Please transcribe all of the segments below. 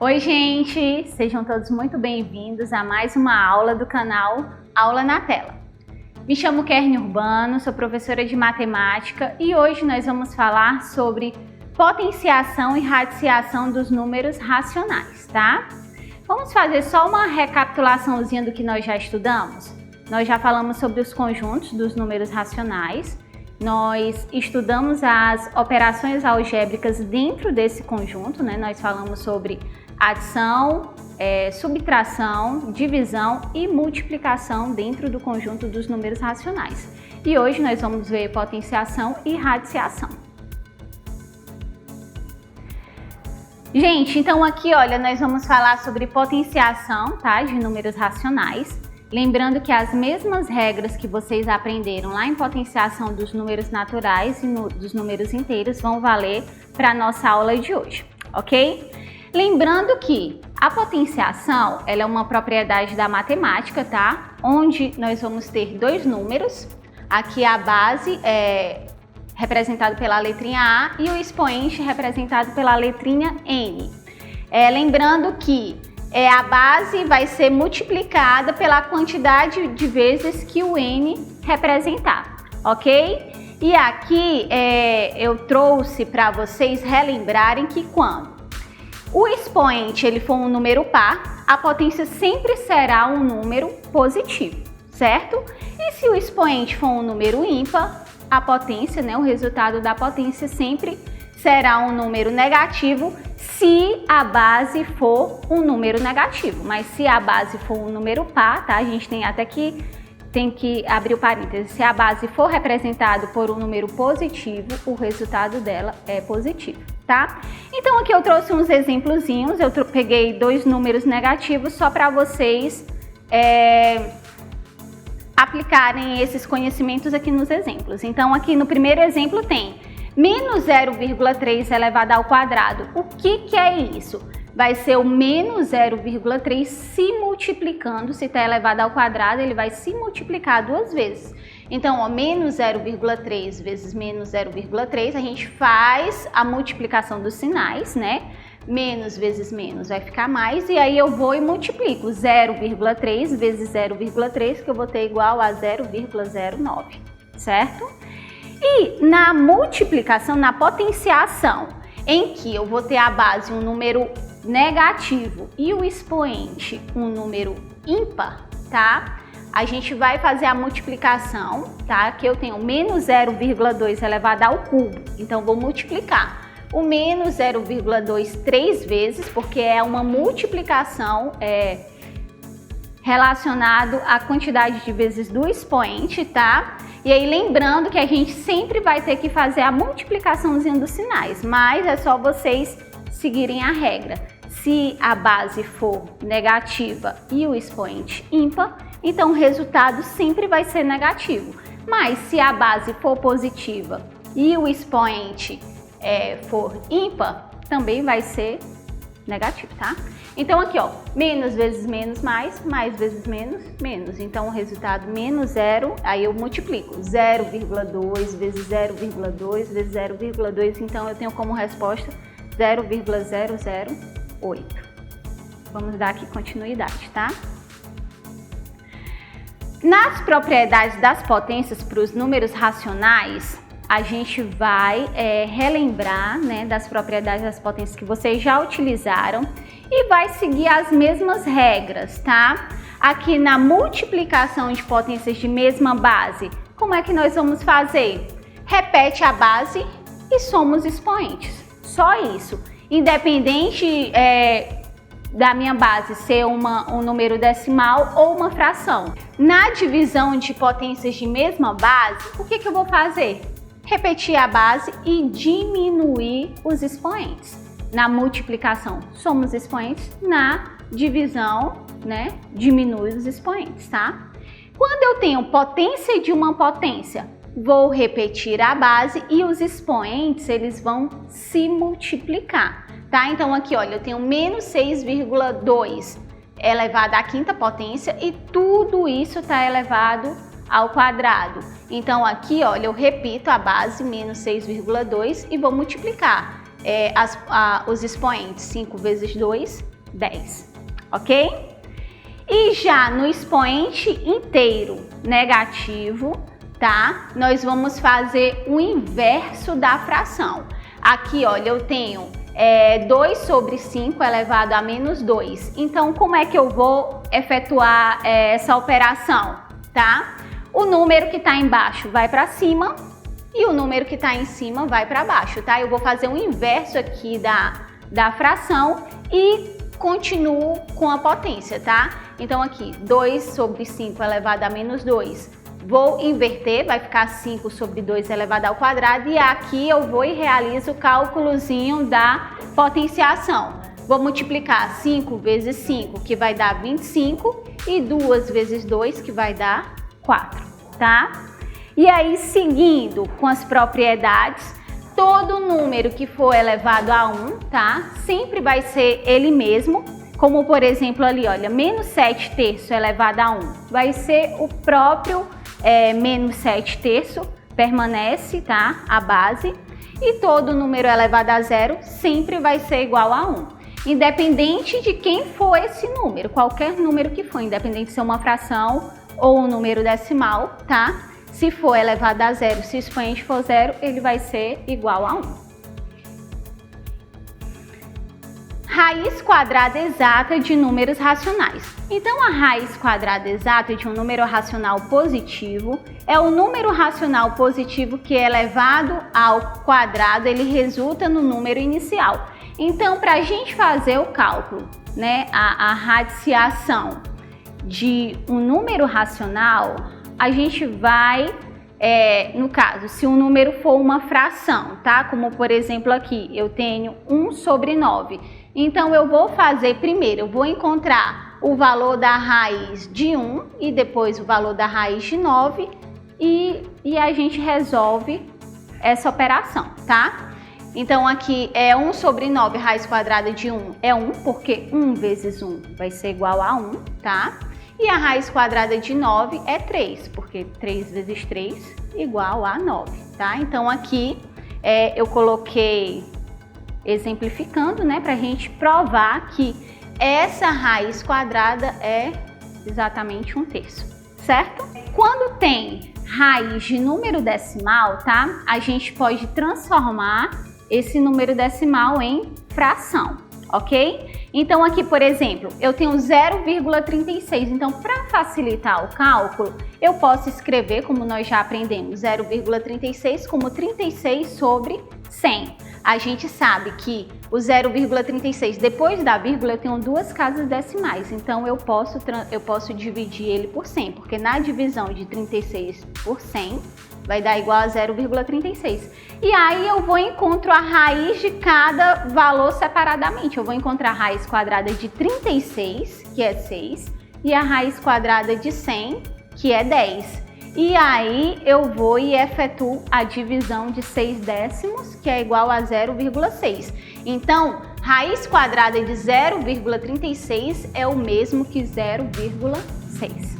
Oi, gente! Sejam todos muito bem-vindos a mais uma aula do canal Aula na Tela. Me chamo Kerny Urbano, sou professora de matemática e hoje nós vamos falar sobre potenciação e radiciação dos números racionais, tá? Vamos fazer só uma recapitulaçãozinha do que nós já estudamos? Nós já falamos sobre os conjuntos dos números racionais, nós estudamos as operações algébricas dentro desse conjunto, né? Nós falamos sobre adição, subtração, divisão e multiplicação dentro do conjunto dos números racionais. E hoje nós vamos ver potenciação e radiciação. Gente, então aqui, olha, nós vamos falar sobre potenciação, tá, de números racionais. Lembrando que as mesmas regras que vocês aprenderam lá em potenciação dos números naturais e dos números inteiros vão valer para a nossa aula de hoje, ok? Lembrando que a potenciação, ela é uma propriedade da matemática, tá? Onde nós vamos ter dois números. Aqui a base é representado pela letrinha A e o expoente representado pela letrinha N. Lembrando que a base vai ser multiplicada pela quantidade de vezes que o N representar, ok? E aqui eu trouxe para vocês relembrarem que quando o expoente ele for um número par, a potência sempre será um número positivo, certo? E se o expoente for um número ímpar, a potência, né, o resultado da potência sempre será um número negativo se a base for um número negativo. Mas se a base for um número par, tá? A gente tem que abrir o parênteses. Se a base for representada por um número positivo, o resultado dela é positivo, tá? Então aqui eu trouxe uns exemplozinhos, eu peguei dois números negativos só para vocês aplicarem esses conhecimentos aqui nos exemplos. Então aqui no primeiro exemplo tem menos 0,3 elevado ao quadrado. O que é isso? Vai ser o menos 0,3 se multiplicando, se está elevado ao quadrado, ele vai se multiplicar duas vezes. Então, ó, menos 0,3 vezes menos 0,3, a gente faz a multiplicação dos sinais, né? Menos vezes menos vai ficar mais, e aí eu vou e multiplico 0,3 vezes 0,3, que eu vou ter igual a 0,09, certo? E na multiplicação, na potenciação, em que eu vou ter a base um número negativo e o expoente um número ímpar, tá? A gente vai fazer a multiplicação, tá? Que eu tenho menos 0,2 elevado ao cubo, então vou multiplicar o menos 0,2 três vezes, porque é uma multiplicação relacionado à quantidade de vezes do expoente, tá? E aí lembrando que a gente sempre vai ter que fazer a multiplicaçãozinha dos sinais, mas é só vocês seguirem a regra. Se a base for negativa e o expoente ímpar, então o resultado sempre vai ser negativo. Mas se a base for positiva e o expoente for ímpar, também vai ser negativo, tá? Então aqui, ó, menos vezes menos mais vezes menos, menos. Então o resultado menos zero, aí eu multiplico 0,2 vezes 0,2 vezes 0,2, então eu tenho como resposta 0,008. Vamos dar aqui continuidade, tá? Nas propriedades das potências para os números racionais, a gente vai relembrar, né, das propriedades das potências que vocês já utilizaram e vai seguir as mesmas regras, tá? Aqui na multiplicação de potências de mesma base, como é que nós vamos fazer? Repete a base e soma os expoentes. Só isso. Independente da minha base ser um número decimal ou uma fração. Na divisão de potências de mesma base, o que eu vou fazer? Repetir a base e diminuir os expoentes. Na multiplicação, soma os expoentes. Na divisão, né, diminui os expoentes, tá? Quando eu tenho potência de uma potência, vou repetir a base e os expoentes, eles vão se multiplicar, tá? Então aqui, olha, eu tenho menos 6,2 elevado à quinta potência e tudo isso está elevado ao quadrado. Então aqui, olha, eu repito a base menos 6,2 e vou multiplicar os expoentes. 5 vezes 2, 10, ok? E já no expoente inteiro negativo, tá? Nós vamos fazer o inverso da fração. Aqui, olha, eu tenho 2 sobre 5 elevado a menos 2. Então, como é que eu vou efetuar essa operação, tá? O número que está embaixo vai para cima e o número que está em cima vai para baixo, tá? Eu vou fazer o inverso aqui da fração e continuo com a potência, tá? Então, aqui, 2 sobre 5 elevado a menos 2. Vou inverter, vai ficar 5 sobre 2 elevado ao quadrado e aqui eu vou e realizo o cálculozinho da potenciação. Vou multiplicar 5 vezes 5, que vai dar 25, e 2 vezes 2, que vai dar 4, tá? E aí, seguindo com as propriedades, todo número que for elevado a 1, tá? Sempre vai ser ele mesmo, como por exemplo ali, olha, menos 7 terços elevado a 1, vai ser o próprio menos 7 terços, permanece, tá? A base. E todo número elevado a 0 sempre vai ser igual a 1. Independente de quem for esse número, qualquer número que for, independente de ser uma fração ou um número decimal, tá? Se for elevado a 0, se o expoente for 0, ele vai ser igual a 1. Raiz quadrada exata de números racionais. Então, a raiz quadrada exata de um número racional positivo é o número racional positivo que é elevado ao quadrado, ele resulta no número inicial. Então, para a gente fazer o cálculo, né, a radiciação de um número racional, a gente vai, no caso, se um número for uma fração, tá? Como, por exemplo, aqui, eu tenho 1 sobre 9. Então, eu vou fazer primeiro, eu vou encontrar o valor da raiz de 1 e depois o valor da raiz de 9 e a gente resolve essa operação, tá? Então, aqui é 1 sobre 9, raiz quadrada de 1 é 1, porque 1 vezes 1 vai ser igual a 1, tá? E a raiz quadrada de 9 é 3, porque 3 vezes 3 igual a 9, tá? Então, aqui eu coloquei exemplificando, né, para a gente provar que essa raiz quadrada é exatamente 1 terço, certo? Quando tem raiz de número decimal, tá? A gente pode transformar esse número decimal em fração, ok? Então aqui, por exemplo, eu tenho 0,36, então para facilitar o cálculo, eu posso escrever, como nós já aprendemos, 0,36 como 36 sobre 100. A gente sabe que o 0,36, depois da vírgula, eu tenho 2 casas decimais, então eu posso dividir ele por 100, porque na divisão de 36 por 100 vai dar igual a 0,36. E aí eu vou encontro a raiz de cada valor separadamente. Eu vou encontrar a raiz quadrada de 36, que é 6, e a raiz quadrada de 100, que é 10. E aí eu vou e efetuo a divisão de 6 décimos, que é igual a 0,6. Então, raiz quadrada de 0,36 é o mesmo que 0,6.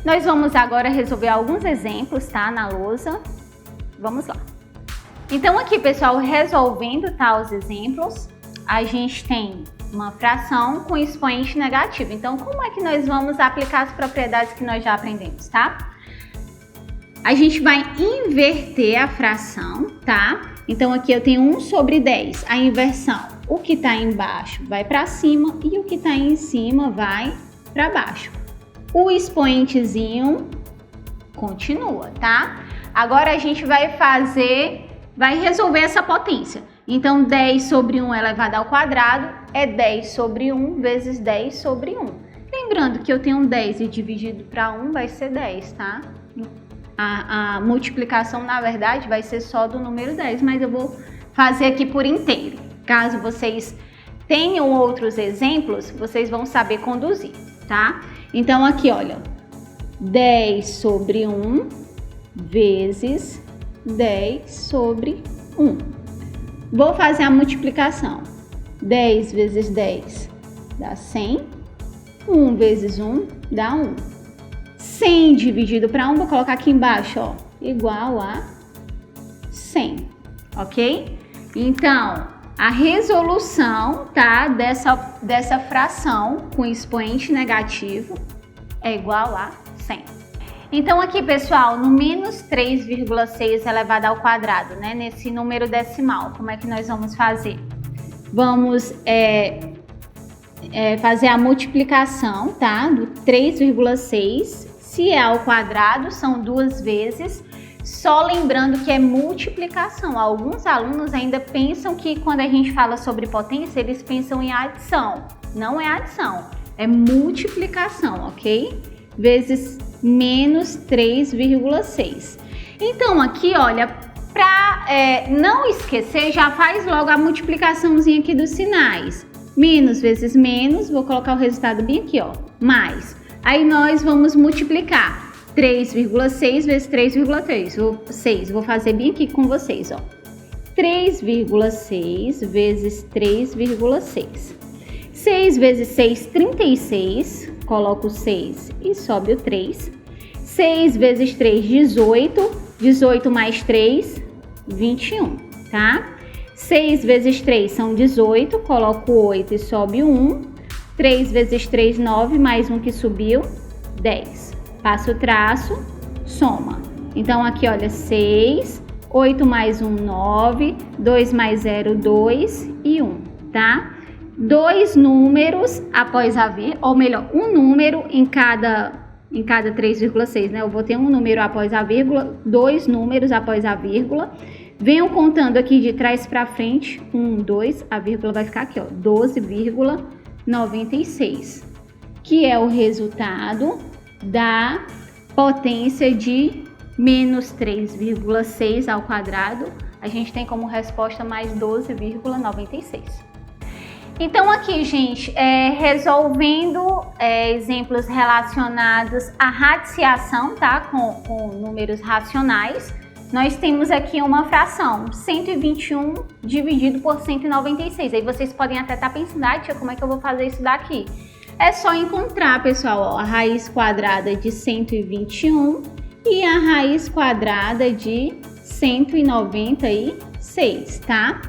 Nós vamos agora resolver alguns exemplos, tá, na lousa. Vamos lá. Então aqui, pessoal, resolvendo, tá, os exemplos, a gente tem uma fração com expoente negativo. Então, como é que nós vamos aplicar as propriedades que nós já aprendemos, tá? A gente vai inverter a fração, tá? Então, aqui eu tenho 1 sobre 10, a inversão. O que está embaixo vai para cima e o que está em cima vai para baixo. O expoentezinho continua, tá? Agora a gente vai resolver essa potência. Então, 10 sobre 1 elevado ao quadrado é 10 sobre 1 vezes 10 sobre 1. Lembrando que eu tenho 10 e dividido para 1 vai ser 10, tá? A multiplicação, na verdade, vai ser só do número 10, mas eu vou fazer aqui por inteiro. Caso vocês tenham outros exemplos, vocês vão saber conduzir, tá? Então, aqui, olha, 10 sobre 1 vezes 10 sobre 1. Vou fazer a multiplicação. 10 vezes 10 dá 100. 1 vezes 1 dá 1. 100 dividido para 1, vou colocar aqui embaixo, ó, igual a 100, ok? Então, a resolução, tá, dessa fração com expoente negativo é igual a 100. Então aqui, pessoal, no menos 3,6 elevado ao quadrado, né, nesse número decimal, como é que nós vamos fazer? Vamos fazer a multiplicação, tá, do 3,6, se é ao quadrado, são 2 vezes, só lembrando que é multiplicação. Alguns alunos ainda pensam que quando a gente fala sobre potência, eles pensam em adição. Não é adição, é multiplicação, ok? Vezes menos 3,6. Então aqui, olha, para não esquecer, já faz logo a multiplicaçãozinha aqui dos sinais. Menos vezes menos, vou colocar o resultado bem aqui, ó, mais. Aí nós vamos multiplicar 3,6 vezes 3,3, vou fazer bem aqui com vocês, ó. 3,6 vezes 3,6. 6 vezes 6, 36, coloco o 6 e sobe o 3. 6 vezes 3, 18, 18 mais 3, 21, tá? 6 vezes 3 são 18, coloco 8 e sobe 1. 3 vezes 3, 9, mais 1 que subiu, 10. Passo o traço, soma. Então aqui, olha, 6, 8 mais 1, 9, 2 mais 0, 2 e 1, tá? 2 números após a vírgula, ou melhor, um número em cada 3,6, né? Eu vou ter um número após a vírgula, 2 números após a vírgula. Venham contando aqui de trás para frente, 1, 2, a vírgula vai ficar aqui, ó, 12,96, que é o resultado da potência de menos 3,6 ao quadrado. A gente tem como resposta mais 12,96. Então aqui, gente, resolvendo exemplos relacionados à radiciação, tá? Com números racionais, nós temos aqui uma fração, 121 dividido por 196. Aí vocês podem até estar pensando, tia, como é que eu vou fazer isso daqui? É só encontrar, pessoal, ó, a raiz quadrada de 121 e a raiz quadrada de 196, tá?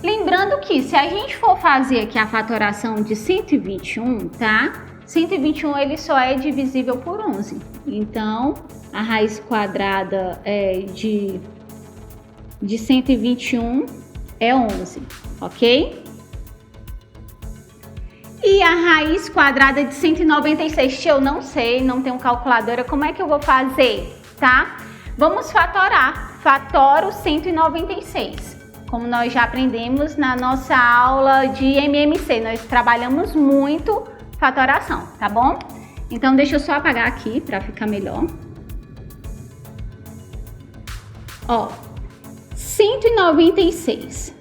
Lembrando que se a gente for fazer aqui a fatoração de 121, tá? 121 ele só é divisível por 11. Então, a raiz quadrada de 121 é 11, ok? E a raiz quadrada de 196, eu não sei, não tenho calculadora, como é que eu vou fazer, tá? Vamos fatorar, fatoro 196. Como nós já aprendemos na nossa aula de MMC, nós trabalhamos muito fatoração, tá bom? Então deixa eu só apagar aqui para ficar melhor. Ó, 196,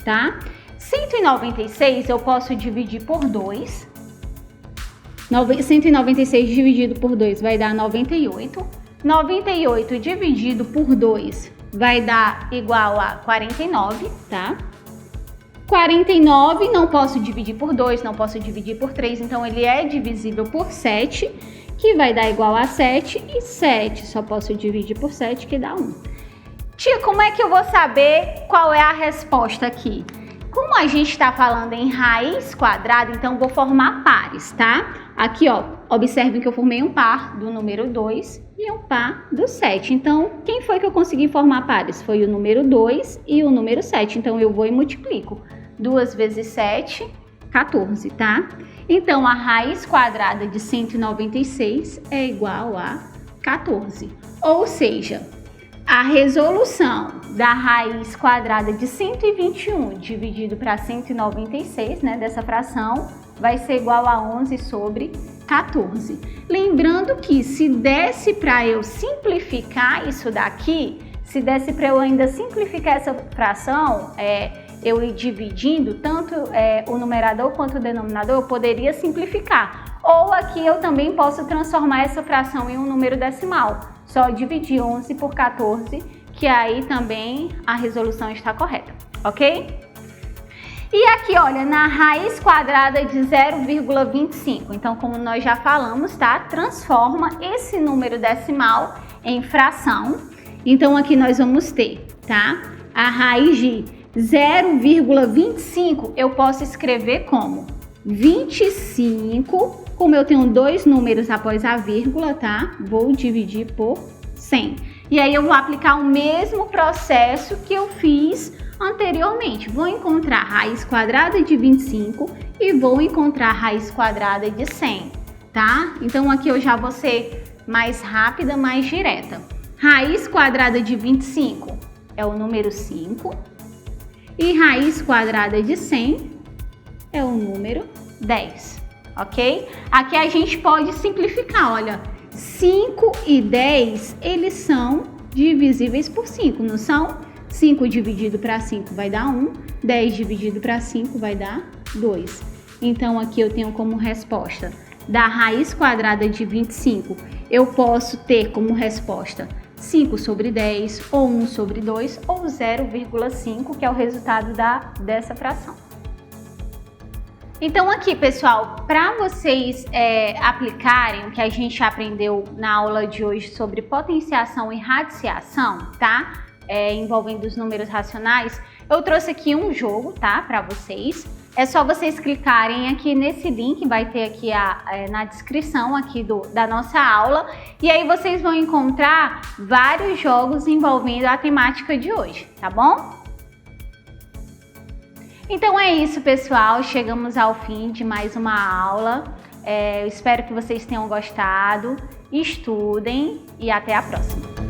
tá? 196 eu posso dividir por 2. 196 dividido por 2 vai dar 98. 98 dividido por 2 vai dar igual a 49, tá? 49 não posso dividir por 2, não posso dividir por 3, então ele é divisível por 7, que vai dar igual a 7, e 7 só posso dividir por 7, que dá 1. Tia, como é que eu vou saber qual é a resposta aqui? Como a gente está falando em raiz quadrada, então vou formar pares, tá? Aqui, ó, observem que eu formei um par do número 2 e um par do 7. Então, quem foi que eu consegui formar pares? Foi o número 2 e o número 7. Então, eu vou e multiplico. 2 vezes 7, 14, tá? Então, a raiz quadrada de 196 é igual a 14. Ou seja, a resolução da raiz quadrada de 121 dividido para 196, né, dessa fração, vai ser igual a 11 sobre 14. Lembrando que se desse para eu simplificar isso daqui, se desse para eu ainda simplificar essa fração, eu ir dividindo tanto o numerador quanto o denominador, eu poderia simplificar. Ou aqui eu também posso transformar essa fração em um número decimal. Só dividir 11 por 14, que aí também a resolução está correta, ok? E aqui, olha, na raiz quadrada de 0,25. Então, como nós já falamos, tá? Transforma esse número decimal em fração. Então, aqui nós vamos ter, tá? A raiz de 0,25 eu posso escrever como 25, como eu tenho dois números após a vírgula, tá? Vou dividir por 100. E aí eu vou aplicar o mesmo processo que eu fiz anteriormente. Vou encontrar a raiz quadrada de 25 e vou encontrar a raiz quadrada de 100, tá? Então aqui eu já vou ser mais rápida, mais direta. Raiz quadrada de 25 é o número 5 e raiz quadrada de 100 é o número 10, ok? Aqui a gente pode simplificar, olha, 5 e 10, eles são divisíveis por 5, não são? 5 dividido para 5 vai dar 1, 10 dividido para 5 vai dar 2. Então aqui eu tenho como resposta da raiz quadrada de 25, eu posso ter como resposta 5 sobre 10, ou 1 sobre 2, ou 0,5, que é o resultado dessa fração. Então aqui, pessoal, para vocês aplicarem o que a gente aprendeu na aula de hoje sobre potenciação e radiciação, tá? Envolvendo os números racionais, eu trouxe aqui um jogo, tá? Para vocês. É só vocês clicarem aqui nesse link, vai ter aqui na descrição aqui da nossa aula, e aí vocês vão encontrar vários jogos envolvendo a temática de hoje, tá bom? Então é isso, pessoal, chegamos ao fim de mais uma aula. Eu espero que vocês tenham gostado, estudem e até a próxima!